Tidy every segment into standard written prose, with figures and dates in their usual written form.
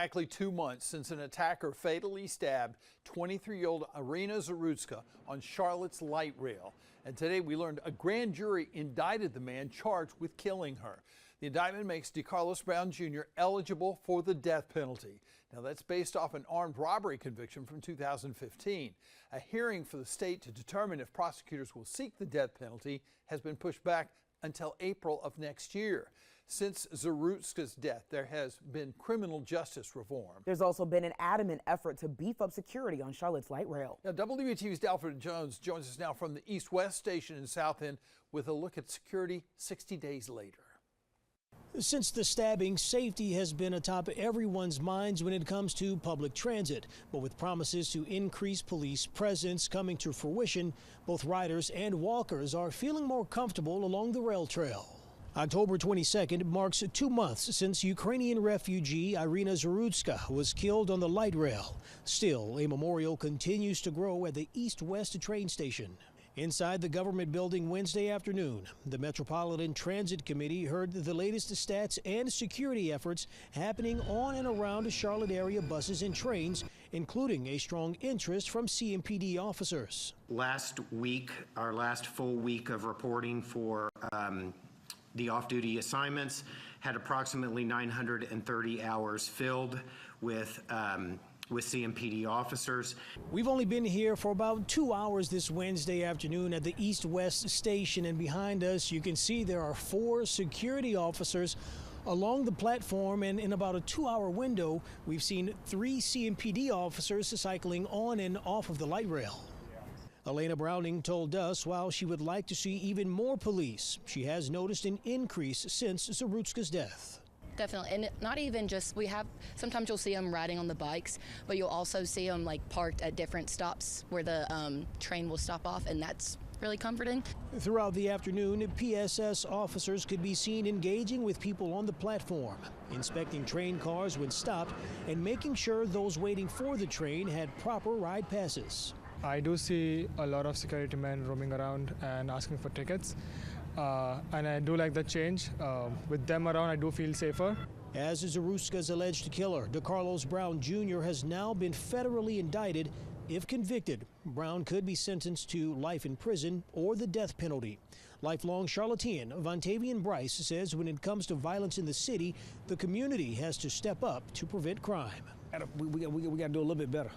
Exactly 2 months since an attacker fatally stabbed 23-year-old Irina Zarutska on Charlotte's light rail. And today we learned a grand jury indicted the man charged with killing her. The indictment makes DeCarlos Brown Jr. eligible for the death penalty. Now that's based off an armed robbery conviction from 2015. A hearing for the state to determine if prosecutors will seek the death penalty has been pushed back until April of next year. Since Zarutska's death, there has been criminal justice reform. There's also been an adamant effort to beef up security on Charlotte's light rail. Now, WBTV's Dalford Jones joins us now from the East-West station in South End with a look at security 60 days later. Since the stabbing, safety has been atop everyone's minds when it comes to public transit. But with promises to increase police presence coming to fruition, both riders and walkers are feeling more comfortable along the rail trail. October 22nd marks 2 months since Ukrainian refugee Irina Zarutska was killed on the light rail. Still, a memorial continues to grow at the East-West train station. Inside the government building Wednesday afternoon, the Metropolitan Transit Committee heard the latest stats and security efforts happening on and around Charlotte area buses and trains, including a strong interest from CMPD officers. Last week, our last full week of reporting for the off-duty assignments had approximately 930 hours filled with CMPD officers. We've only been here for about 2 hours this Wednesday afternoon at the East-West station, and behind us you can see there are 4 security officers along the platform, and in about a 2-hour window we've seen 3 CMPD officers cycling on and off of the light rail. Elena Browning told us while she would like to see even more police, she has noticed an increase since Zarutska's death. Definitely, and not even just, sometimes you'll see them riding on the bikes, but you'll also see them like parked at different stops where the train will stop off, and that's really comforting. Throughout the afternoon, PSS officers could be seen engaging with people on the platform, inspecting train cars when stopped, and making sure those waiting for the train had proper ride passes. I do see a lot of security men roaming around and asking for tickets. And I do like the change. With them around, I do feel safer. As Zarutska's alleged killer, DeCarlos Brown Jr. has now been federally indicted. If convicted, Brown could be sentenced to life in prison or the death penalty. Lifelong Charlottean Vontavian Bryce says when it comes to violence in the city, the community has to step up to prevent crime. We got to do a little bit better.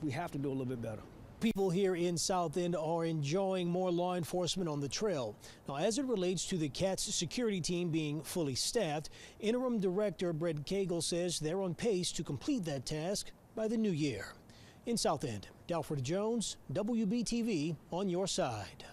We have to do a little bit better. People here in South End are enjoying more law enforcement on the trail. Now, as it relates to the CATS security team being fully staffed, Interim Director Brent Cagle says they're on pace to complete that task by the new year. In South End, Dalford Jones, WBTV on your side.